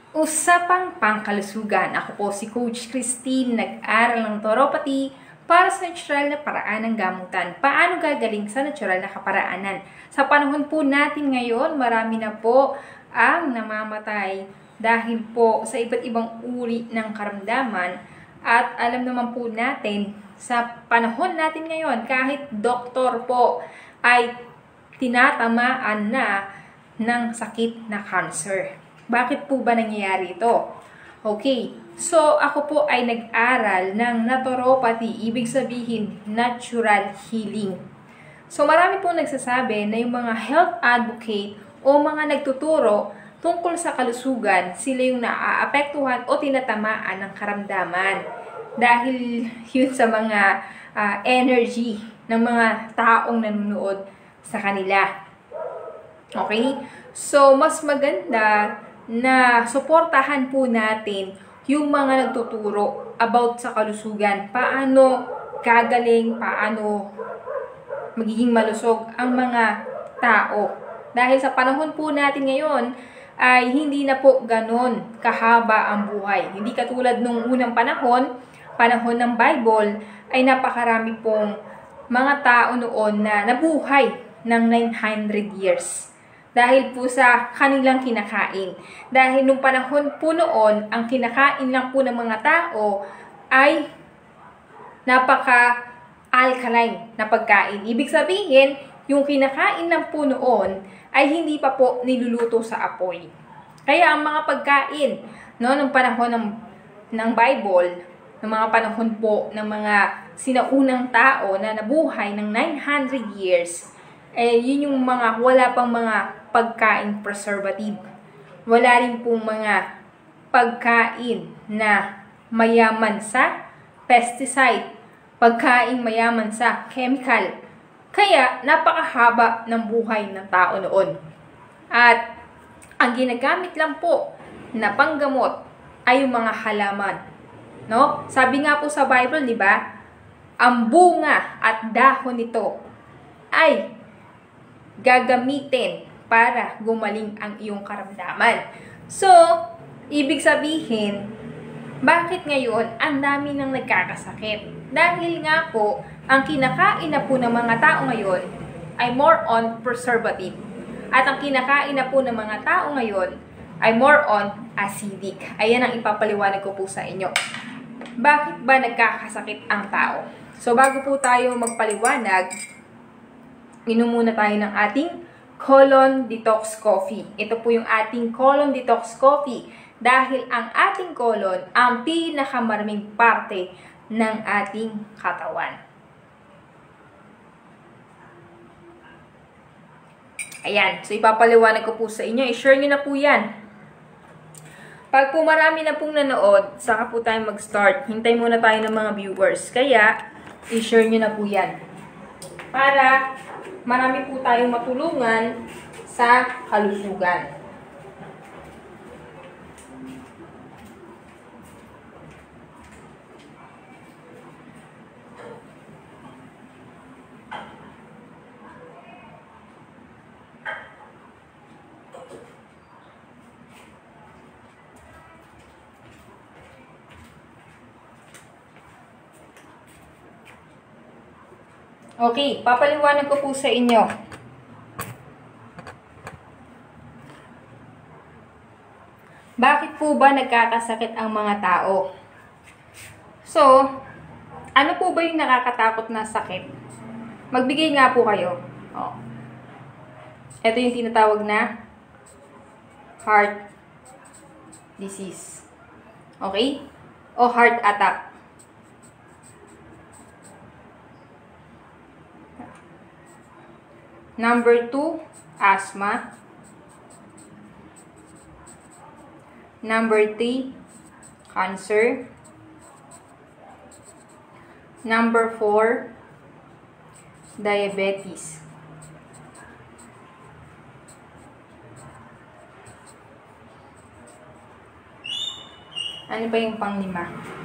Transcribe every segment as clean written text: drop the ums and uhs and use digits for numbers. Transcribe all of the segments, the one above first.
Usapang pangkalusugan. Ako po si Coach Christine, nag-aral ng Tauropathy para sa natural na paraan ng gamutan. Paano gagaling sa natural na kaparaanan? Sa panahon po natin ngayon, marami na po ang namamatay dahil po sa iba't ibang uri ng karamdaman. At alam naman po natin, sa panahon natin ngayon, kahit doktor po ay tinatamaan na ng sakit na cancer. Bakit po ba nangyayari ito? Okay, so ako po ay nag-aral ng naturopathy, ibig sabihin natural healing. So marami po nagsasabi na yung mga health advocate o mga nagtuturo tungkol sa kalusugan, sila yung naaapektuhan o tinatamaan ng karamdaman. Dahil yun sa mga energy ng mga taong nanonood sa kanila. Okay? So mas maganda na suportahan po natin yung mga nagtuturo about sa kalusugan. Paano gagaling, paano magiging malusog ang mga tao. Dahil sa panahon po natin ngayon, ay hindi na po ganon kahaba ang buhay. Hindi katulad nung unang panahon ng Bible, ay napakarami pong mga tao noon na nabuhay ng 900 years. Dahil po sa kanilang kinakain. Dahil nung panahon po noon, ang kinakain lang po ng mga tao ay napaka-alkaline na pagkain. Ibig sabihin, yung kinakain lang po noon ay hindi pa po niluluto sa apoy. Kaya ang mga pagkain nung panahon ng Bible, ng mga panahon po ng mga sinaunang tao na nabuhay ng 900 years, yun yung mga wala pang mga pagkain preservative. Wala rin pong mga pagkain na mayaman sa pesticide, pagkain mayaman sa chemical. Kaya napakahaba ng buhay ng tao noon. At ang ginagamit lang po na panggamot ay yung mga halaman. No? Sabi nga po sa Bible, di ba? Ang bunga at dahon nito ay gagamitin para gumaling ang iyong karamdaman. So, ibig sabihin, bakit ngayon ang dami nang nagkakasakit? Dahil nga po, ang kinakain na po ng mga tao ngayon ay more on preservative. At ang kinakain na po ng mga tao ngayon ay more on acidic. Ayan ang ipapaliwanag ko po sa inyo. Bakit ba nagkakasakit ang tao? So, bago po tayo magpaliwanag, inom muna tayo ng ating colon detox coffee. Ito po yung ating colon detox coffee dahil ang ating colon ang pinakamaraming parte ng ating katawan. Ayan. So, ipapaliwanag ko po sa inyo. I-share nyo na po yan. Pag po marami na pong nanood, saka po tayo mag-start. Hintay muna tayo ng mga viewers. Kaya, i-share nyo na po yan. Para marami po tayong matulungan sa kalusugan. Okay, papaliwanag ko po sa inyo. Bakit po ba nagkakasakit ang mga tao? So, ano po ba yung nakakatakot na sakit? Magbigay nga po kayo. Oh. Ito yung tinatawag na heart disease. Okay? O heart attack. Number 2, asthma. Number 3, cancer. Number 4, diabetes. Ano ba yung pang-5?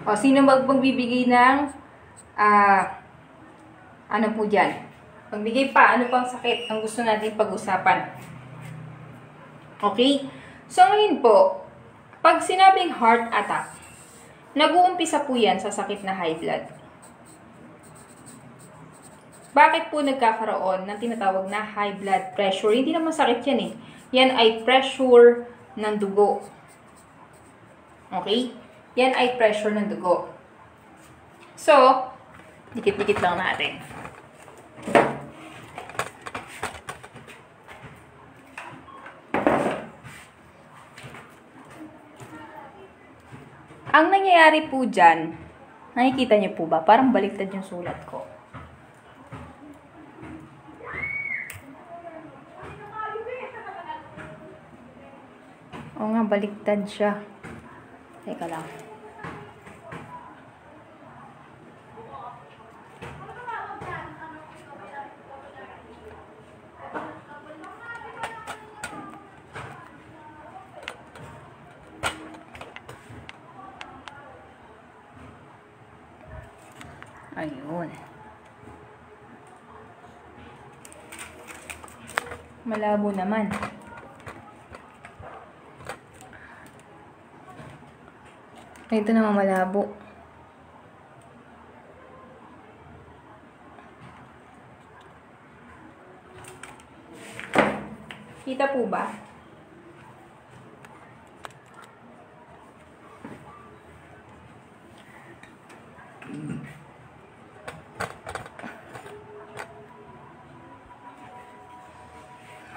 O, sino magbibigay ng ano po dyan? Magbigay pa, ano pang sakit ang gusto natin pag-usapan. Okay? So, ngayon po, pag sinabing heart attack, nag-uumpisa po yan sa sakit na high blood. Bakit po nagkakaroon ng tinatawag na high blood pressure? Hindi naman sakit yan eh. Yan ay pressure ng dugo. Okay? Yan ay pressure ng dugo. So, dikit-dikit lang natin. Ang nangyayari po dyan, nakikita niyo po ba? Parang baliktad yung sulat ko. Oo nga, baliktad siya. Teka lang. Ayun. Malabo naman. Ito naman malabo. Kita po ba?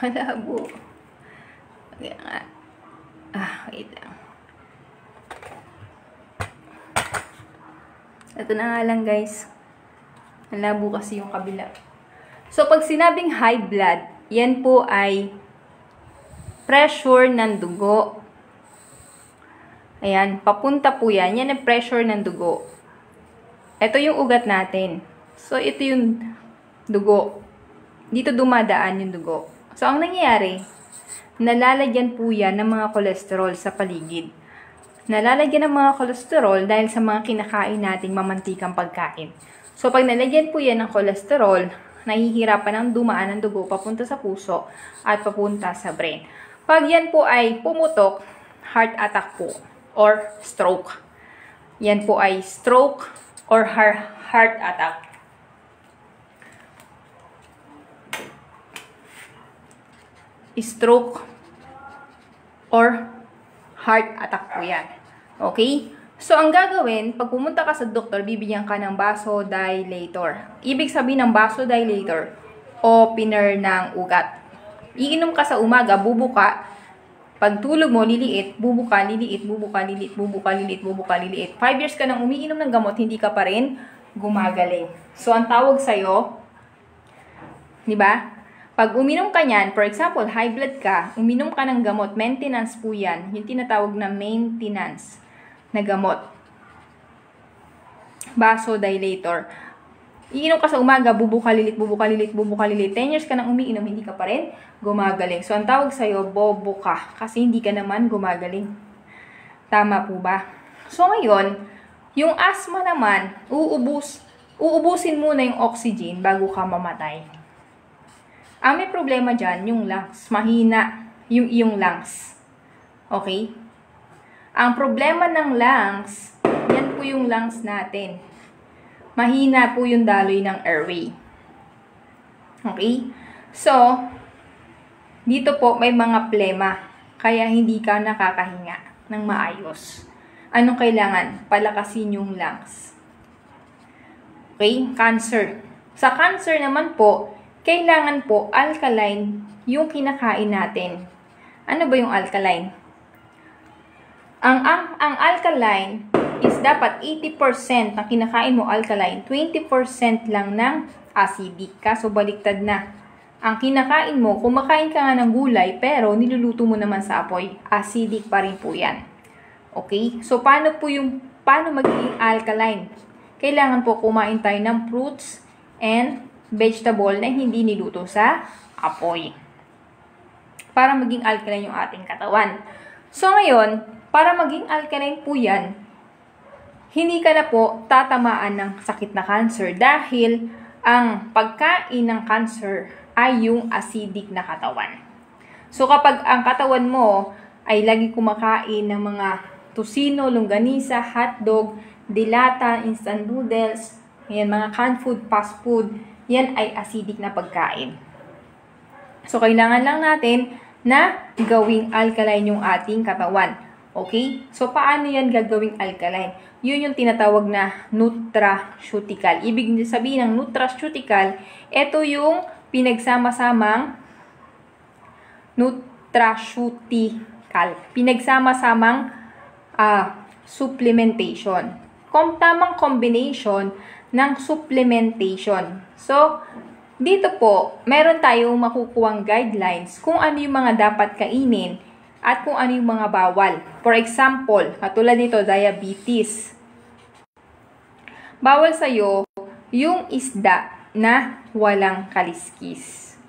Malabo. Kaya nga. Wait lang. Ito na nga lang guys. Malabo kasi yung kabila. So, pag sinabing high blood, yan po ay pressure ng dugo. Ayan, papunta po yan. Yan ang pressure ng dugo. Ito yung ugat natin. So, ito yung dugo. Dito dumadaan yung dugo. So, ang nangyayari, nalalagyan po yan ng mga kolesterol sa paligid. Nalalagyan ng mga kolesterol dahil sa mga kinakain nating mamantikang pagkain. So, pag nalagyan po yan ng kolesterol, nahihirapan ang dumaan ng dugo papunta sa puso at papunta sa brain. Pag yan po ay pumutok, heart attack po or stroke. Yan po ay stroke or heart attack. Stroke or heart attack po yan. Okay? So, ang gagawin, pag pumunta ka sa doktor, bibigyan ka ng vasodilator. Ibig sabihin ng vasodilator, opener ng ugat. Iinom ka sa umaga, bubuka. Pag tulog mo, liliit, bubuka, liliit, bubuka, liliit, bubuka, liliit, bubuka, liliit. 5 years ka nang umiinom ng gamot, hindi ka pa rin gumagaling. So, ang tawag sa'yo, di ba? Pag uminom ka niyan, for example, high blood ka, uminom ka ng gamot, maintenance po yan, yung tinatawag na maintenance na gamot. Vasodilator. Iinom ka sa umaga, bubuka, lilit, bubuka, lilit, bubuka, lilit. 10 years ka nang umiinom, hindi ka pa rin gumagaling. So, ang tawag sa'yo, bobo ka, kasi hindi ka naman gumagaling. Tama po ba? So, ngayon, yung asthma naman, uubusin muna yung oxygen bago ka mamatay. Ang may problema dyan, yung lungs. Mahina yung iyong lungs. Okay? Ang problema ng lungs, yan po yung lungs natin. Mahina po yung daloy ng airway. Okay? So, dito po may mga plema. Kaya hindi ka nakakahinga ng maayos. Anong kailangan? Palakasin yung lungs. Okay? Cancer. Sa cancer naman po, kailangan po alkaline yung kinakain natin. Ano ba yung alkaline? Ang alkaline is dapat 80% ng kinakain mo alkaline, 20% lang ng acidic. Kaso baliktad na. Ang kinakain mo, kumakain ka nga ng gulay, pero niluluto mo naman sa apoy. Acidic pa rin po yan. Okay? So, paano magiging alkaline? Kailangan po kumain tayo ng fruits and vegetable na hindi niluto sa apoy. Para maging alkaline yung ating katawan. So, ngayon, para maging alkaline po yan, hindi ka na po tatamaan ng sakit na cancer dahil ang pagkain ng cancer ay yung acidic na katawan. So kapag ang katawan mo ay lagi kumakain ng mga tusino, longganisa, hotdog, dilata, instant noodles, yan, mga canned food, fast food, yan ay acidic na pagkain. So kailangan lang natin na gawing alkaline yung ating katawan. Okay? So paano yan gagawing alkaline? Yun yung tinatawag na nutraceutical. Ibig sabihin ng nutraceutical, ito yung pinagsama-samang nutraceutical. Pinagsama-samang supplementation. Tamang combination ng supplementation. So, dito po, meron tayong makukuhang guidelines kung ano yung mga dapat kainin at kung ano yung mga bawal. For example, katulad nito, diabetes. Bawal sa'yo yung isda na walang kaliskis.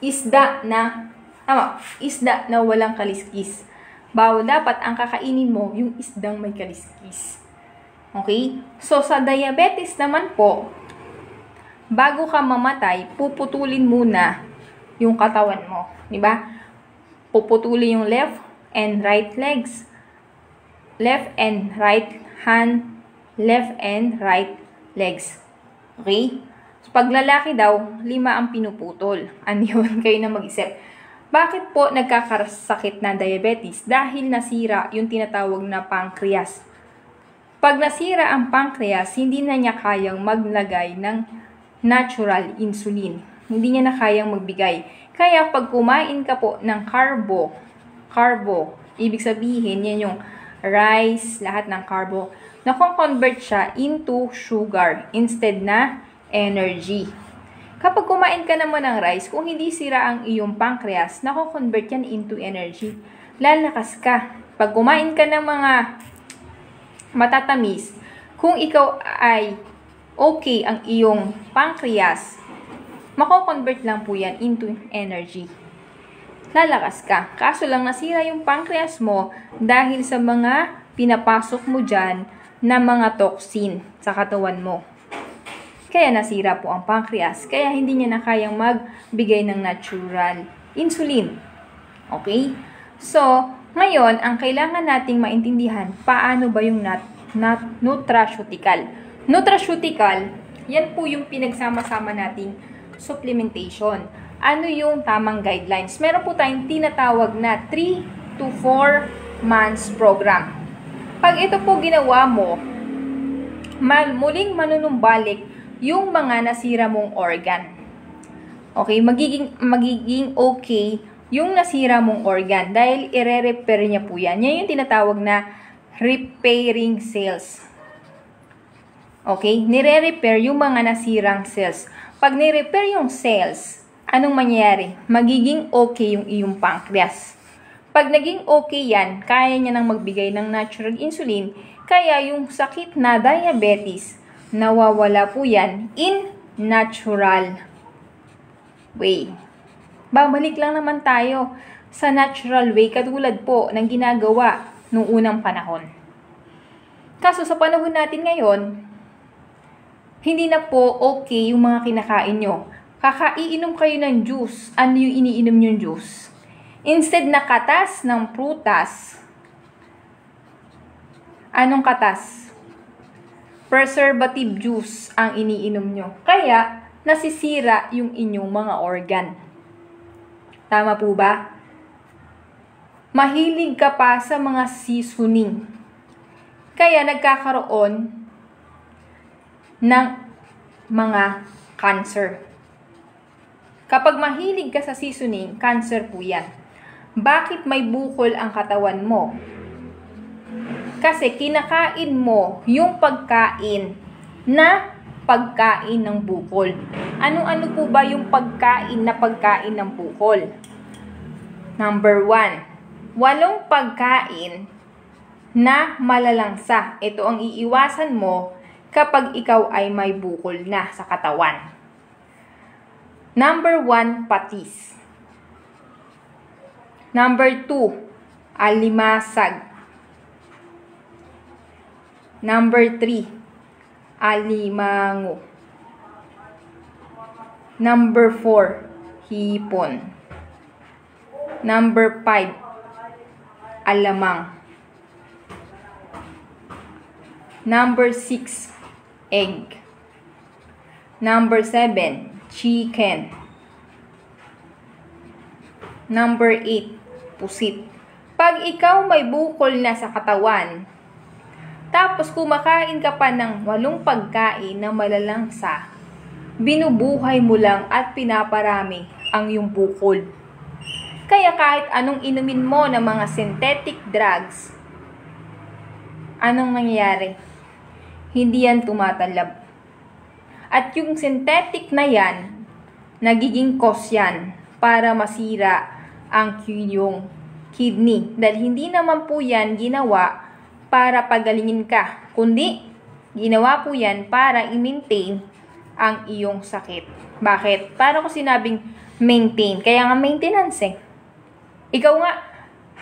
Isda na walang kaliskis. Bawal, dapat ang kakainin mo yung isdang may kaliskis. Okay? So, sa diabetes naman po, bago ka mamatay, puputulin muna yung katawan mo. Diba? Puputulin yung left and right legs. Left and right hand. Left and right legs. Okay? So, pag lalaki daw, 5 ang pinuputol. Ano yun? Kayo na mag-isip. Bakit po nagkakasakit na diabetes? Dahil nasira yung tinatawag na pancreas. Pag nasira ang pancreas, hindi na niya kayang maglagay ng natural insulin. Hindi niya na kayang magbigay. Kaya pag kumain ka po ng carbo, ibig sabihin yan yung rice, lahat ng carbo, na-convert siya into sugar instead na energy. Kapag kumain ka naman ng rice, kung hindi sira ang iyong pancreas, nako-convert yan into energy. Lalakas ka. Pag kumain ka ng mga matatamis, kung ikaw ay okay ang iyong pancreas, mako-convert lang po yan into energy. Lalakas ka. Kaso lang nasira yung pancreas mo dahil sa mga pinapasok mo dyan na mga toxin sa katawan mo. Kaya nasira po ang pancreas. Kaya hindi niya na kayang magbigay ng natural insulin. Okay? So, ngayon, ang kailangan nating maintindihan, paano ba yung nutraceutical? Nutraceutical, yan po yung pinagsama-sama nating supplementation. Ano yung tamang guidelines? Meron po tayong tinatawag na 3 to 4 months program. Pag ito po ginawa mo, muling manunumbalik yung mga nasira mong organ. Okay, magiging okay yung nasira mong organ dahil ire-repair niya po yan. Yan yung tinatawag na repairing cells. Okay, nire-repair yung mga nasirang cells. Pag nire-repair yung cells, anong mangyayari? Magiging okay yung iyong pancreas. Pag naging okay yan, kaya niya nang magbigay ng natural insulin, kaya yung sakit na diabetes, nawawala po yan in natural way. Babalik lang naman tayo sa natural way katulad po ng ginagawa nung unang panahon. Kaso sa panahon natin ngayon, hindi na po okay yung mga kinakain nyo. Kakaiinom kayo ng juice. Ano yung iniinom yung juice? Instead na katas ng prutas, anong katas? Preservative juice ang iniinom nyo. Kaya, nasisira yung inyong mga organ. Tama po ba? Mahilig ka pa sa mga seasoning. Kaya, nagkakaroon ng mga cancer. Kapag mahilig ka sa seasoning, cancer po yan. Bakit may bukol ang katawan mo? Kasi kinakain mo yung pagkain ng bukol. Ano-ano po ba yung pagkain ng bukol? Number 1, 8 pagkain na malalangsa. Ito ang iiwasan mo kapag ikaw ay may bukol na sa katawan. Number 1, patis. Number 2, alimasag. Number 3, alimango. Number 4, hipon. Number 5, alamang. Number 6, egg. Number 7, chicken. Number 8, pusit. Pag ikaw may bukol na sa katawan, tapos kumakain ka pa ng 8 pagkain na malalangsa, binubuhay mo lang at pinaparami ang iyong bukol. Kaya kahit anong inumin mo ng mga synthetic drugs, anong nangyayari? Hindi yan tumatalab. At yung synthetic na yan, nagiging cause yan para masira ang iyong kidney. Dahil hindi naman po yan ginawa para pagalingin ka, kundi ginawa po yan para i-maintain ang iyong sakit. Bakit? Paano ko sinabing maintain? Kaya nga maintenance eh. Ikaw nga,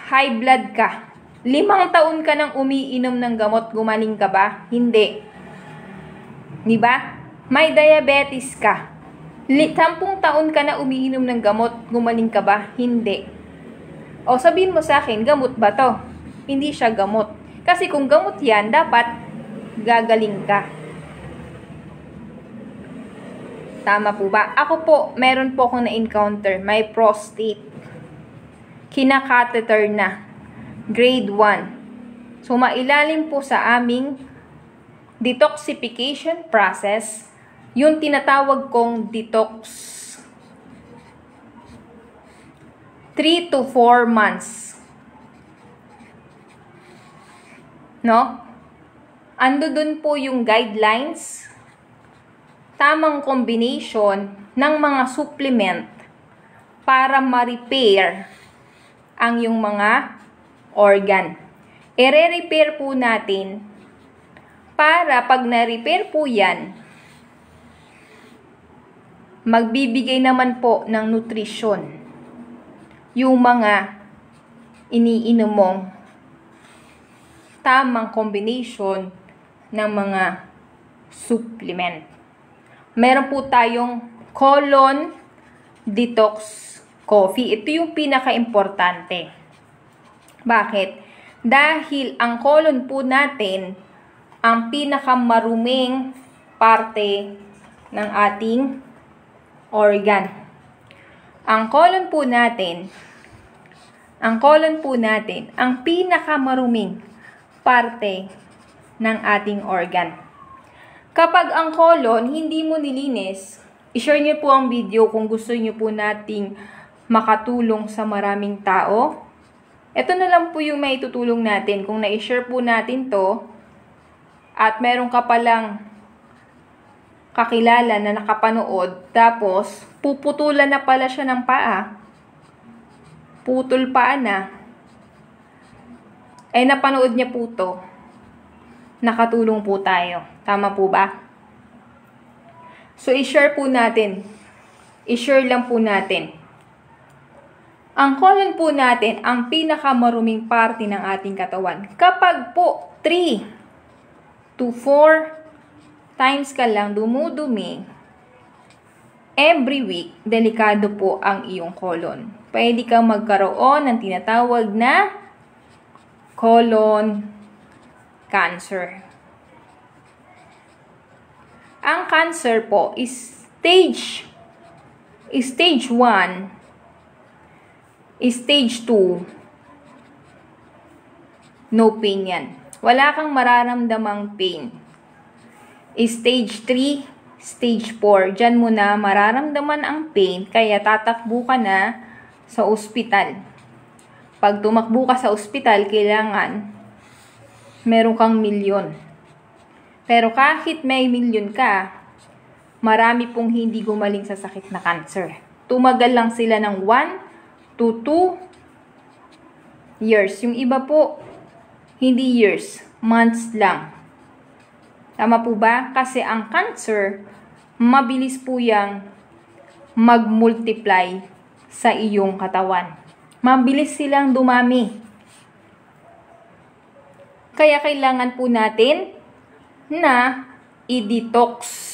high blood ka. 5 taon ka nang umiinom ng gamot, gumaling ka ba? Hindi. Diba? May diabetes ka. 10 taon ka na umiinom ng gamot, gumaling ka ba? Hindi. O sabihin mo sa akin, gamot ba to? Hindi siya gamot. Kasi kung gamot yan, dapat gagaling ka. Tama po ba? Ako po, meron po akong na-encounter. May prostate. Kinakatheter na. Grade 1. So, mailalim po sa aming detoxification process, yung tinatawag kong detox. 3 to 4 months. No? Ando dun po yung guidelines, tamang combination ng mga supplement para ma-repair ang yung mga organ. I-repair po natin para pag na-repair po yan, magbibigay naman po ng nutrisyon yung mga iniinom mong tamang combination ng mga supplement. Meron po tayong colon detox coffee. Ito yung pinaka-importante. Bakit? Dahil ang colon po natin ang pinakamaruming parte ng ating organ. Ang colon po natin, ang pinakamaruming parte ng ating organ. Kapag ang colon hindi mo nilinis, i-share niyo po ang video kung gusto niyo po nating makatulong sa maraming tao. Ito na lang po yung may tutulong natin. Kung na-share po natin to, at meron ka palang kakilala na nakapanood, tapos puputulan na pala siya ng paa, putol paa na, ay napanood niya po to, nakatulong po tayo. Tama po ba? So, i-share po natin. I-share lang po natin. Ang colon po natin, ang pinakamaruming parte ng ating katawan. Kapag po 3 to 4 times ka lang dumudumi, every week, delikado po ang iyong colon. Pwede kang magkaroon ng tinatawag na colon cancer. Ang cancer po is stage 1, stage 2, no pain yan. Wala kang mararamdamang pain. Stage 3, stage 4, dyan mo na mararamdaman ang pain, kaya tatakbo ka na sa ospital. Pag tumakbo ka sa ospital, kailangan meron kang milyon. Pero kahit may milyon ka, marami pong hindi gumaling sa sakit na cancer. Tumagal lang sila ng 1 to 2 years. Yung iba po, hindi years, months lang. Tama po ba? Kasi ang cancer, mabilis po yang mag-multiply sa iyong katawan. Mabilis silang dumami. Kaya kailangan po natin na i-detox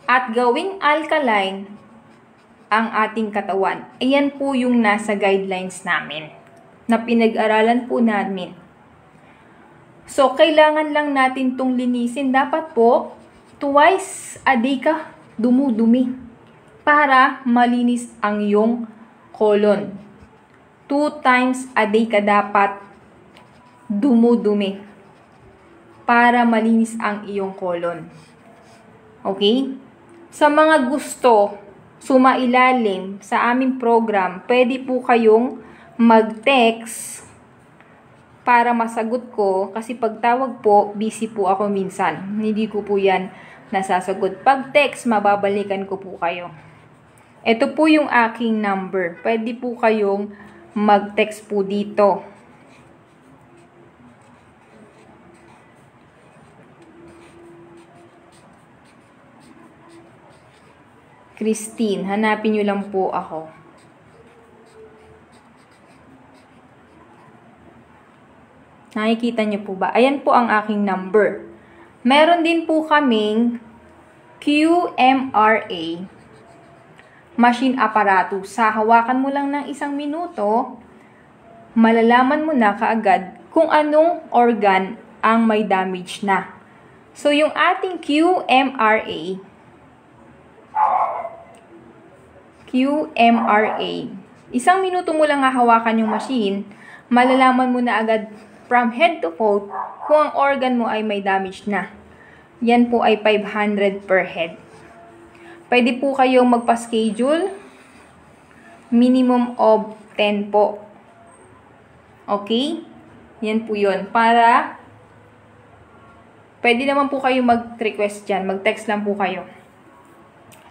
at gawing alkaline ang ating katawan. Ayan po yung nasa guidelines namin na pinag-aralan po namin. So, kailangan lang natin itong linisin. Dapat po, twice a day ka dumudumi para malinis ang iyong colon. 2 times a day ka dapat dumudumi para malinis ang iyong colon. Okay? Sa mga gusto sumailalim sa aming program, pwede po kayong mag-text para masagot ko kasi pagtawag po, busy po ako minsan. Hindi ko po yan nasasagot. Pag text, mababalikan ko po kayo. Ito po yung aking number. Pwede po kayong mag-text po dito. Christine, hanapin nyo lang po ako. Nakikita nyo po ba? Ayan po ang aking number. Meron din po kaming QMRA machine apparatus. Sa hawakan mo lang ng 1 minuto, malalaman mo na kaagad kung anong organ ang may damage na. So, yung ating QMRA, 1 minuto mo lang hahawakan yung machine, malalaman mo na agad from head to foot kung ang organ mo ay may damage na. Yan po ay 500 per head. Pwede po kayong magpa-schedule. Minimum of 10 po. Okay? Yan po yun. Para, pwede naman po kayong mag-request dyan. Mag-text lang po kayo.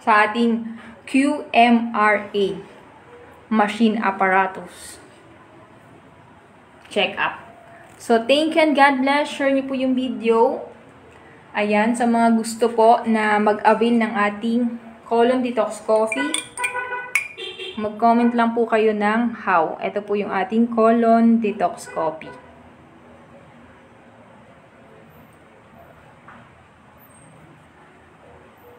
Sa ating QMRA machine apparatus check up. So, thank you and God bless. Share niyo po yung video. Ayan, sa mga gusto po na mag-avail ng ating colon detox coffee, mag-comment lang po kayo ng how. Ito po yung ating colon detox coffee.